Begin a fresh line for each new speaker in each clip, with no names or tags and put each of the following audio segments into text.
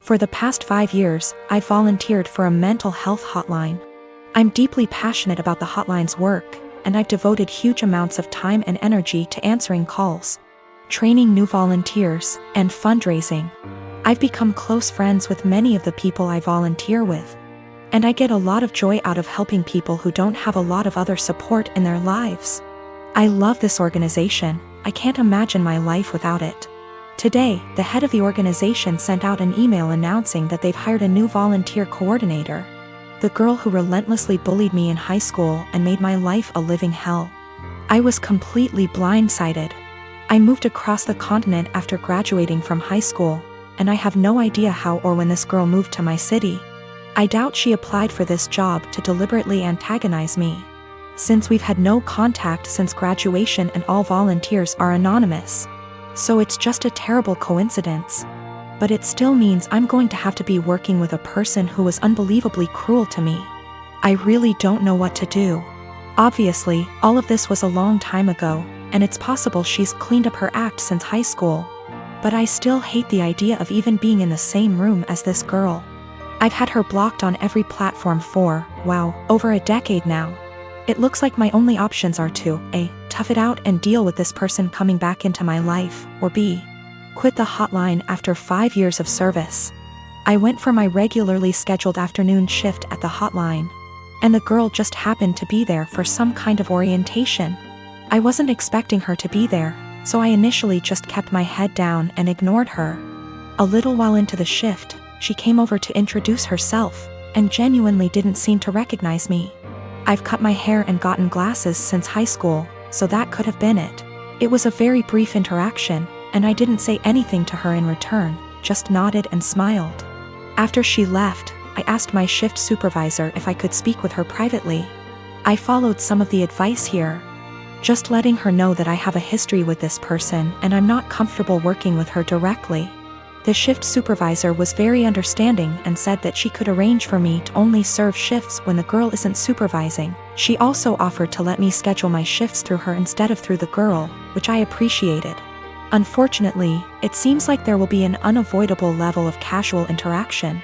For the past 5 years, I've volunteered for a mental health hotline. I'm deeply passionate about the hotline's work, and I've devoted huge amounts of time and energy to answering calls, training new volunteers, and fundraising. I've become close friends with many of the people I volunteer with, and I get a lot of joy out of helping people who don't have a lot of other support in their lives. I love this organization. I can't imagine my life without it. Today, the head of the organization sent out an email announcing that they've hired a new volunteer coordinator. The girl who relentlessly bullied me in high school and made my life a living hell. I was completely blindsided. I moved across the continent after graduating from high school, and I have no idea how or when this girl moved to my city. I doubt she applied for this job to deliberately antagonize me, since we've had no contact since graduation and all volunteers are anonymous. So it's just a terrible coincidence. But it still means I'm going to have to be working with a person who was unbelievably cruel to me. I really don't know what to do. Obviously, all of this was a long time ago, and it's possible she's cleaned up her act since high school. But I still hate the idea of even being in the same room as this girl. I've had her blocked on every platform for, wow, over a decade now. It looks like my only options are to A, tough it out and deal with this person coming back into my life, or B, quit the hotline after 5 years of service. I went for my regularly scheduled afternoon shift at the hotline, and the girl just happened to be there for some kind of orientation. I wasn't expecting her to be there, so I initially just kept my head down and ignored her. A little while into the shift, she came over to introduce herself, and genuinely didn't seem to recognize me. I've cut my hair and gotten glasses since high school, so that could have been it. It was a very brief interaction, and I didn't say anything to her in return, just nodded and smiled. After she left, I asked my shift supervisor if I could speak with her privately. I followed some of the advice here, just letting her know that I have a history with this person and I'm not comfortable working with her directly. The shift supervisor was very understanding and said that she could arrange for me to only serve shifts when the girl isn't supervising. She also offered to let me schedule my shifts through her instead of through the girl, which I appreciated. Unfortunately, it seems like there will be an unavoidable level of casual interaction,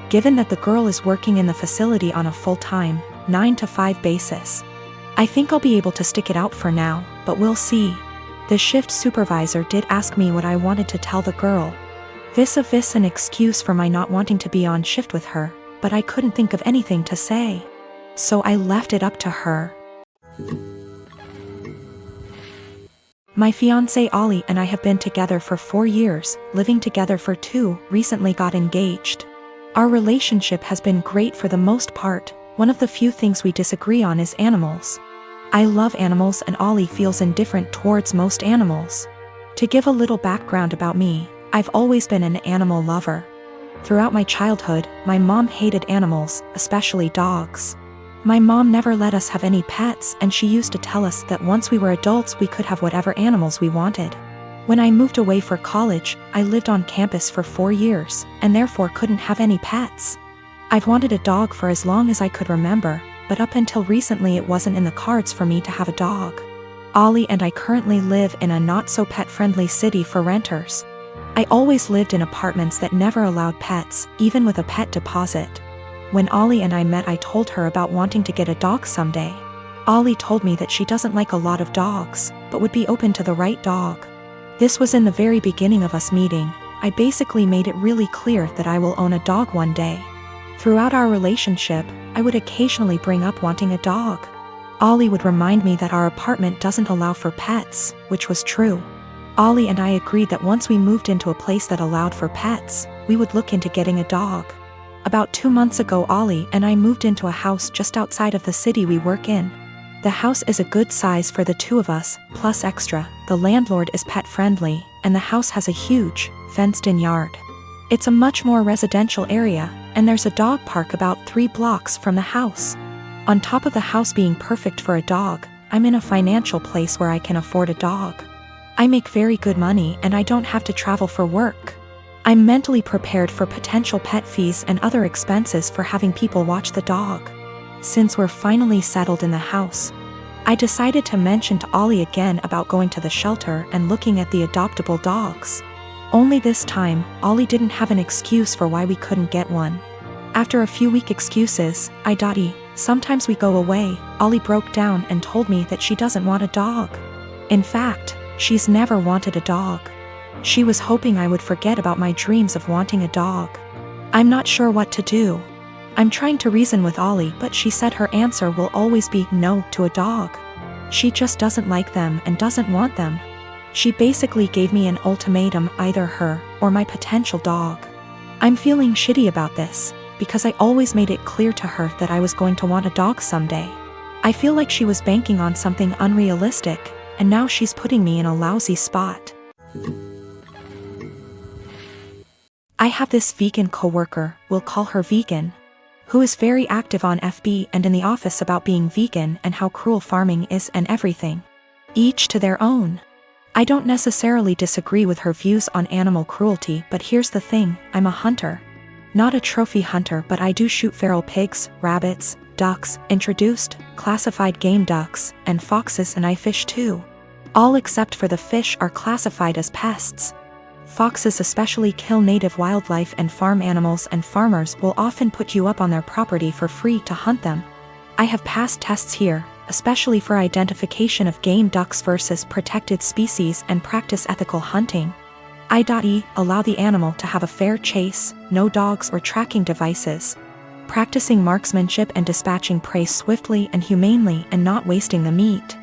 given that the girl is working in the facility on a full-time, 9-to-5 basis. I think I'll be able to stick it out for now, but we'll see. The shift supervisor did ask me what I wanted to tell the girl. Vis-a-vis an excuse for my not wanting to be on shift with her, but I couldn't think of anything to say. So I left it up to her. My fiancé Ollie and I have been together for 4 years, living together for 2, recently got engaged. Our relationship has been great for the most part. One of the few things we disagree on is animals. I love animals and Ollie feels indifferent towards most animals. To give a little background about me, I've always been an animal lover. Throughout my childhood, my mom hated animals, especially dogs. My mom never let us have any pets, and she used to tell us that once we were adults we could have whatever animals we wanted. When I moved away for college, I lived on campus for 4 years, and therefore couldn't have any pets. I've wanted a dog for as long as I could remember, but up until recently it wasn't in the cards for me to have a dog. Ollie and I currently live in a not-so-pet-friendly city for renters. I always lived in apartments that never allowed pets, even with a pet deposit. When Ollie and I met, I told her about wanting to get a dog someday. Ollie told me that she doesn't like a lot of dogs, but would be open to the right dog. This was in the very beginning of us meeting. I basically made it really clear that I will own a dog one day. Throughout our relationship, I would occasionally bring up wanting a dog. Ollie would remind me that our apartment doesn't allow for pets, which was true. Ollie and I agreed that once we moved into a place that allowed for pets, we would look into getting a dog. About 2 months ago, Ollie and I moved into a house just outside of the city we work in. The house is a good size for the 2 of us, plus extra. The landlord is pet-friendly, and the house has a huge, fenced-in yard. It's a much more residential area, and there's a dog park about 3 blocks from the house. On top of the house being perfect for a dog, I'm in a financial place where I can afford a dog. I make very good money and I don't have to travel for work. I'm mentally prepared for potential pet fees and other expenses for having people watch the dog. Since we're finally settled in the house, I decided to mention to Ollie again about going to the shelter and looking at the adoptable dogs. Only this time, Ollie didn't have an excuse for why we couldn't get one. After a few weak excuses, sometimes we go away, Ollie broke down and told me that she doesn't want a dog. In fact, she's never wanted a dog. She was hoping I would forget about my dreams of wanting a dog. I'm not sure what to do. I'm trying to reason with Ollie, but she said her answer will always be no to a dog. She just doesn't like them and doesn't want them. She basically gave me an ultimatum, either her or my potential dog. I'm feeling shitty about this, because I always made it clear to her that I was going to want a dog someday. I feel like she was banking on something unrealistic, and now she's putting me in a lousy spot. I have this vegan coworker, we'll call her Vegan, who is very active on FB and in the office about being vegan and how cruel farming is and everything. Each to their own. I don't necessarily disagree with her views on animal cruelty, but here's the thing, I'm a hunter. Not a trophy hunter, but I do shoot feral pigs, rabbits, ducks, introduced, classified game ducks, and foxes, and I fish too. All except for the fish are classified as pests. Foxes especially kill native wildlife and farm animals, and farmers will often put you up on their property for free to hunt them. I have passed tests here, especially for identification of game ducks versus protected species, and practice ethical hunting. Allow the animal to have a fair chase, no dogs or tracking devices. Practicing marksmanship and dispatching prey swiftly and humanely and not wasting the meat.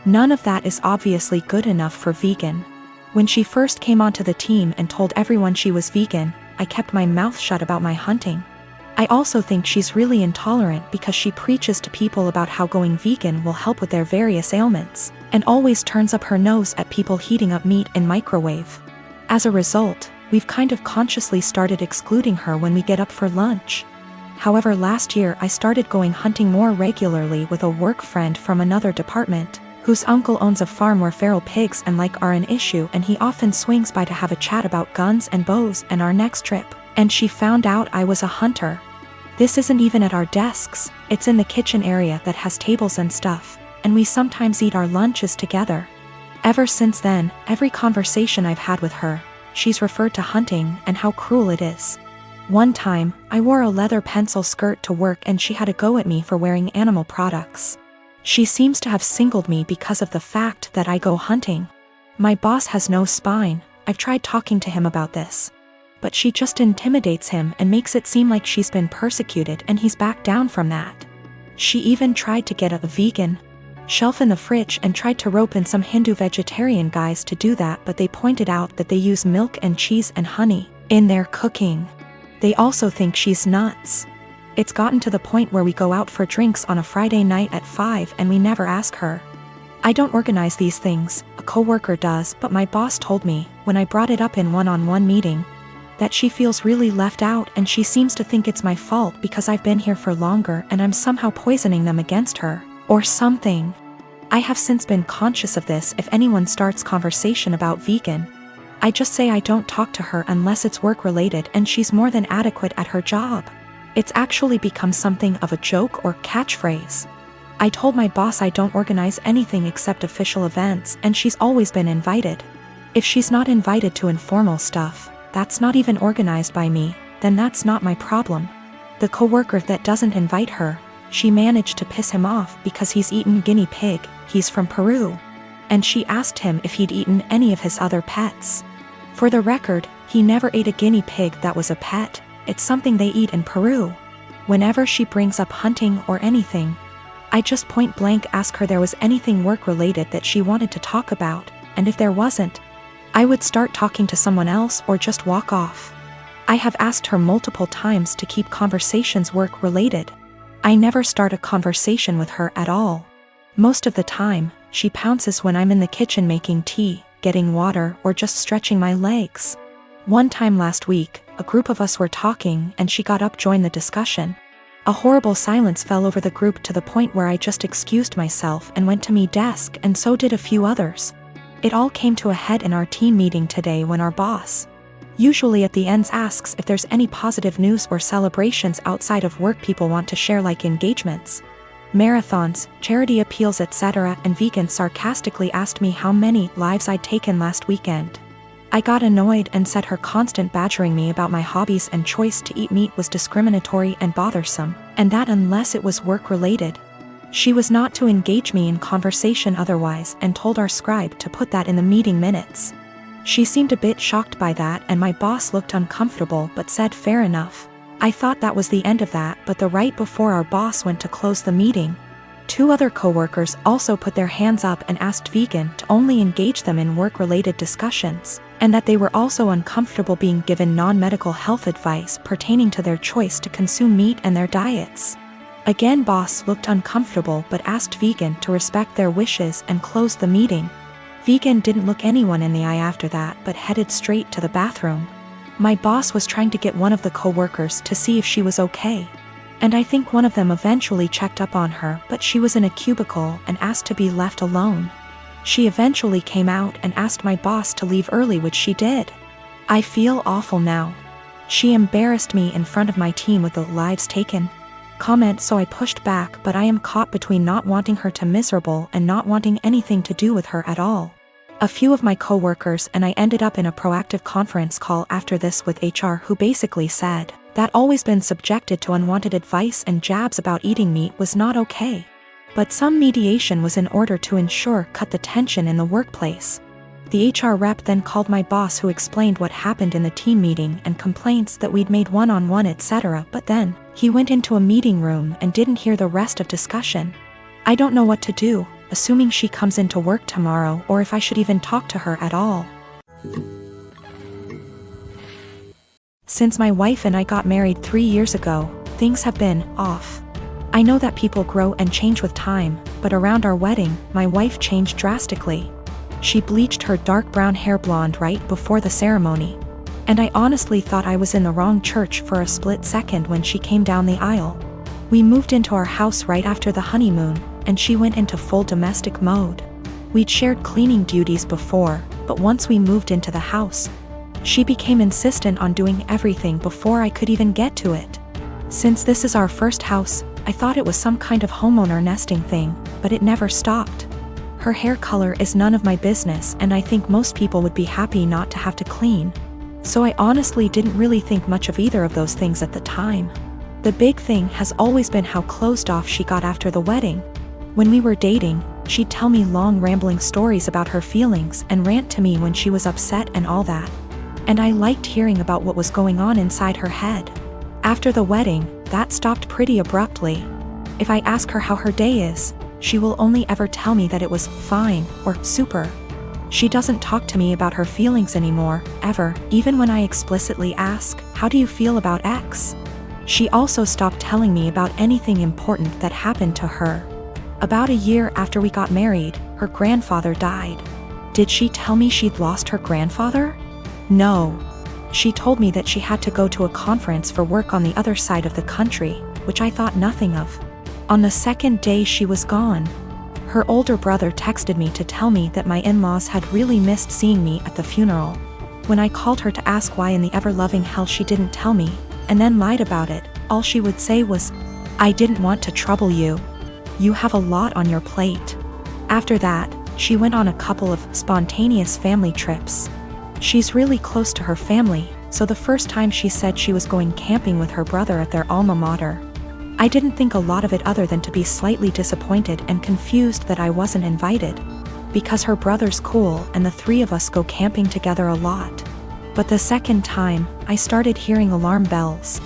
None of that is obviously good enough for Vegan. When she first came onto the team and told everyone she was vegan, I kept my mouth shut about my hunting. I also think she's really intolerant because she preaches to people about how going vegan will help with their various ailments, and always turns up her nose at people heating up meat in microwave. As a result, we've kind of consciously started excluding her when we get up for lunch. However, last year I started going hunting more regularly with a work friend from another department, whose uncle owns a farm where feral pigs and are an issue, and he often swings by to have a chat about guns and bows and our next trip, and she found out I was a hunter. This isn't even at our desks, it's in the kitchen area that has tables and stuff, and we sometimes eat our lunches together. Ever since then, every conversation I've had with her, she's referred to hunting and how cruel it is. One time, I wore a leather pencil skirt to work and she had a go at me for wearing animal products. She seems to have singled me because of the fact that I go hunting. My boss has no spine, I've tried talking to him about this. But she just intimidates him and makes it seem like she's been persecuted, and he's backed down from that. She even tried to get a vegan shelf in the fridge and tried to rope in some Hindu vegetarian guys to do that, but they pointed out that they use milk and cheese and honey in their cooking. They also think she's nuts. It's gotten to the point where we go out for drinks on a Friday night at 5 and we never ask her. I don't organize these things, a coworker does, but my boss told me, when I brought it up in one-on-one meeting, that she feels really left out and she seems to think it's my fault because I've been here for longer and I'm somehow poisoning them against her, or something. I have since been conscious of this. If anyone starts conversation about vegan, I just say I don't talk to her unless it's work-related, and she's more than adequate at her job. It's actually become something of a joke or catchphrase. I told my boss I don't organize anything except official events, and she's always been invited. If she's not invited to informal stuff, that's not even organized by me, then that's not my problem. The coworker that doesn't invite her, she managed to piss him off because he's eaten guinea pig, he's from Peru. And she asked him if he'd eaten any of his other pets. For the record, he never ate a guinea pig that was a pet, it's something they eat in Peru. Whenever she brings up hunting or anything, I just point blank ask her there was anything work-related that she wanted to talk about, and if there wasn't, I would start talking to someone else or just walk off. I have asked her multiple times to keep conversations work-related. I never start a conversation with her at all. Most of the time, she pounces when I'm in the kitchen making tea, getting water, or just stretching my legs. One time last week, a group of us were talking and she got up to join the discussion. A horrible silence fell over the group to the point where I just excused myself and went to my desk, and so did a few others. It all came to a head in our team meeting today when our boss, usually at the ends, asks if there's any positive news or celebrations outside of work people want to share, like engagements, marathons, charity appeals, etc., and Vegan sarcastically asked me how many lives I'd taken last weekend. I got annoyed and said her constant badgering me about my hobbies and choice to eat meat was discriminatory and bothersome, and that unless it was work-related, she was not to engage me in conversation otherwise, and told our scribe to put that in the meeting minutes. She seemed a bit shocked by that, and my boss looked uncomfortable but said fair enough. I thought that was the end of that, but the right before our boss went to close the meeting, 2 other coworkers also put their hands up and asked Vegan to only engage them in work-related discussions, and that they were also uncomfortable being given non-medical health advice pertaining to their choice to consume meat and their diets. Again, boss looked uncomfortable but asked Vegan to respect their wishes and closed the meeting. Vegan didn't look anyone in the eye after that but headed straight to the bathroom. My boss was trying to get one of the coworkers to see if she was okay, and I think one of them eventually checked up on her, but she was in a cubicle and asked to be left alone. She eventually came out and asked my boss to leave early, which she did. I feel awful now. She embarrassed me in front of my team with the "lives taken" comment, so I pushed back, but I am caught between not wanting her to miserable and not wanting anything to do with her at all. A few of my coworkers and I ended up in a proactive conference call after this with HR, who basically said that always been subjected to unwanted advice and jabs about eating meat was not okay, but some mediation was in order to ensure cut the tension in the workplace. The HR rep then called my boss, who explained what happened in the team meeting and complaints that we'd made one-on-one etc., but then he went into a meeting room and didn't hear the rest of discussion. I don't know what to do, assuming she comes into work tomorrow, or if I should even talk to her at all. Since my wife and I got married 3 years ago, things have been off. I know that people grow and change with time, but around our wedding, my wife changed drastically. She bleached her dark brown hair blonde right before the ceremony, and I honestly thought I was in the wrong church for a split second when she came down the aisle. We moved into our house right after the honeymoon, and she went into full domestic mode. We'd shared cleaning duties before, but once we moved into the house, she became insistent on doing everything before I could even get to it. Since this is our first house, I thought it was some kind of homeowner nesting thing, but it never stopped. Her hair color is none of my business, and I think most people would be happy not to have to clean. So I honestly didn't really think much of either of those things at the time. The big thing has always been how closed off she got after the wedding. When we were dating, she'd tell me long rambling stories about her feelings and rant to me when she was upset and all that. And I liked hearing about what was going on inside her head. After the wedding, that stopped pretty abruptly. If I ask her how her day is, she will only ever tell me that it was fine or super. She doesn't talk to me about her feelings anymore, ever, even when I explicitly ask, "How do you feel about X?" She also stopped telling me about anything important that happened to her. About a year after we got married, her grandfather died. Did she tell me she'd lost her grandfather? No. She told me that she had to go to a conference for work on the other side of the country, which I thought nothing of. On the second day she was gone, her older brother texted me to tell me that my in-laws had really missed seeing me at the funeral. When I called her to ask why in the ever-loving hell she didn't tell me, and then lied about it, all she would say was, "I didn't want to trouble you. You have a lot on your plate." After that, she went on a couple of spontaneous family trips. She's really close to her family, so the first time she said she was going camping with her brother at their alma mater, I didn't think a lot of it other than to be slightly disappointed and confused that I wasn't invited, because her brother's cool and the 3 of us go camping together a lot. But the second time, I started hearing alarm bells.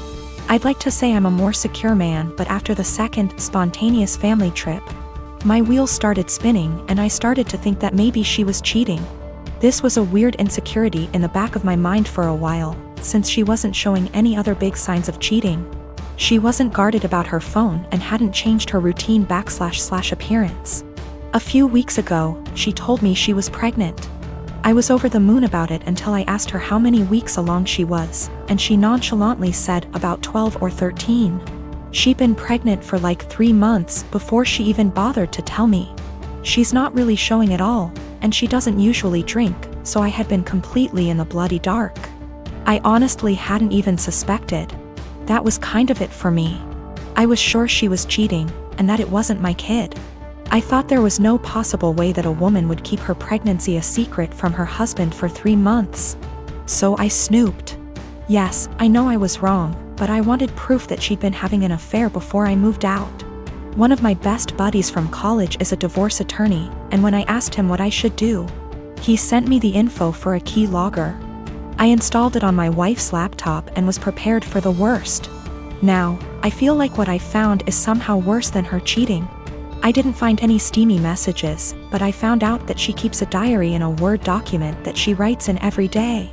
I'd like to say I'm a more secure man, but after the second spontaneous family trip, my wheels started spinning and I started to think that maybe she was cheating. This was a weird insecurity in the back of my mind for a while, since she wasn't showing any other big signs of cheating. She wasn't guarded about her phone and hadn't changed her routine / appearance. A few weeks ago, she told me she was pregnant. I was over the moon about it until I asked her how many weeks along she was, and she nonchalantly said about 12 or 13. She'd been pregnant for like 3 months before she even bothered to tell me. She's not really showing at all, and she doesn't usually drink, so I had been completely in the bloody dark. I honestly hadn't even suspected. That was kind of it for me. I was sure she was cheating, and that it wasn't my kid. I thought there was no possible way that a woman would keep her pregnancy a secret from her husband for 3 months. So I snooped. Yes, I know I was wrong, but I wanted proof that she'd been having an affair before I moved out. One of my best buddies from college is a divorce attorney, and when I asked him what I should do, he sent me the info for a key logger. I installed it on my wife's laptop and was prepared for the worst. Now, I feel like what I found is somehow worse than her cheating. I didn't find any steamy messages, but I found out that she keeps a diary in a Word document that she writes in every day.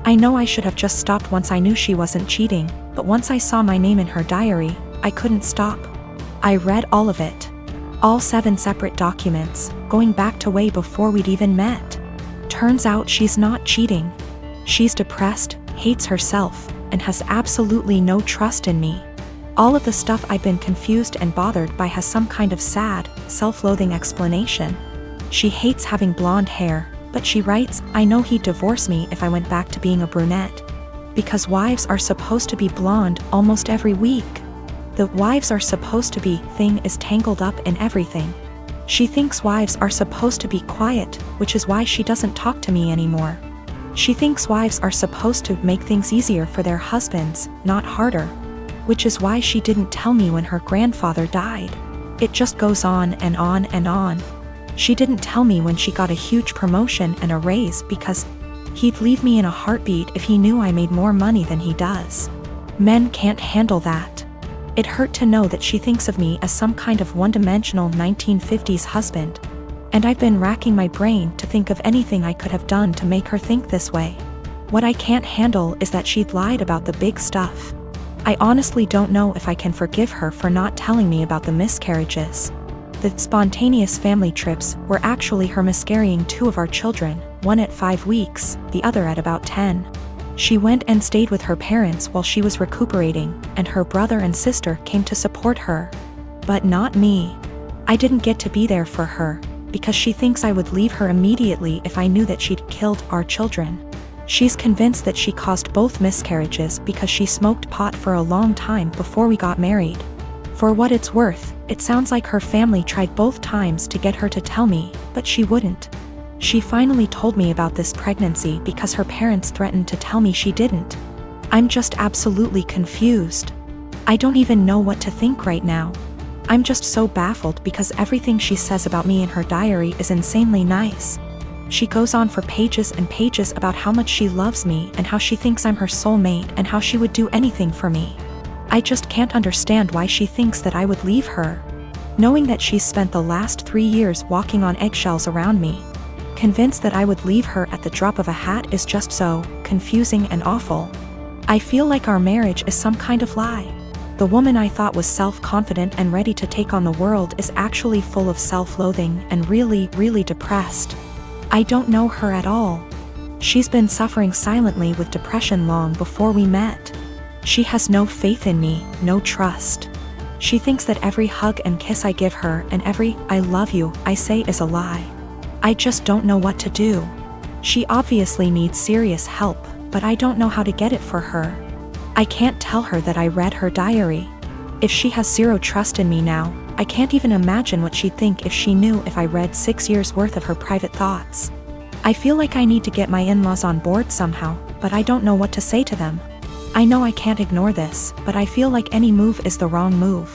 I know I should have just stopped once I knew she wasn't cheating, but once I saw my name in her diary, I couldn't stop. I read all of it. All 7 separate documents, going back to way before we'd even met. Turns out she's not cheating. She's depressed, hates herself, and has absolutely no trust in me. All of the stuff I've been confused and bothered by has some kind of sad, self-loathing explanation. She hates having blonde hair, but she writes, "I know he'd divorce me if I went back to being a brunette. Because wives are supposed to be blonde almost every week. The wives are supposed to be thing is tangled up in everything." She thinks wives are supposed to be quiet, which is why she doesn't talk to me anymore. She thinks wives are supposed to make things easier for their husbands, not harder. Which is why she didn't tell me when her grandfather died. It just goes on and on and on. She didn't tell me when she got a huge promotion and a raise because he'd leave me in a heartbeat if he knew I made more money than he does. Men can't handle that. It hurt to know that she thinks of me as some kind of one-dimensional 1950s husband. And I've been racking my brain to think of anything I could have done to make her think this way. What I can't handle is that she'd lied about the big stuff. I honestly don't know if I can forgive her for not telling me about the miscarriages. The spontaneous family trips were actually her miscarrying 2 of our children, one at 5 weeks, the other at about 10. She went and stayed with her parents while she was recuperating, and her brother and sister came to support her. But not me. I didn't get to be there for her, because she thinks I would leave her immediately if I knew that she'd killed our children. She's convinced that she caused both miscarriages because she smoked pot for a long time before we got married. For what it's worth, it sounds like her family tried both times to get her to tell me, but she wouldn't. She finally told me about this pregnancy because her parents threatened to tell me she didn't. I'm just absolutely confused. I don't even know what to think right now. I'm just so baffled because everything she says about me in her diary is insanely nice. She goes on for pages and pages about how much she loves me and how she thinks I'm her soulmate and how she would do anything for me. I just can't understand why she thinks that I would leave her. Knowing that she's spent the last 3 years walking on eggshells around me, convinced that I would leave her at the drop of a hat is just so confusing and awful. I feel like our marriage is some kind of lie. The woman I thought was self-confident and ready to take on the world is actually full of self-loathing and really, really depressed. I don't know her at all. She's been suffering silently with depression long before we met. She has no faith in me, no trust. She thinks that every hug and kiss I give her and every "I love you" I say is a lie. I just don't know what to do. She obviously needs serious help, but I don't know how to get it for her. I can't tell her that I read her diary. If she has zero trust in me now, I can't even imagine what she'd think if she knew if I read 6 years worth of her private thoughts. I feel like I need to get my in-laws on board somehow, but I don't know what to say to them. I know I can't ignore this, but I feel like any move is the wrong move.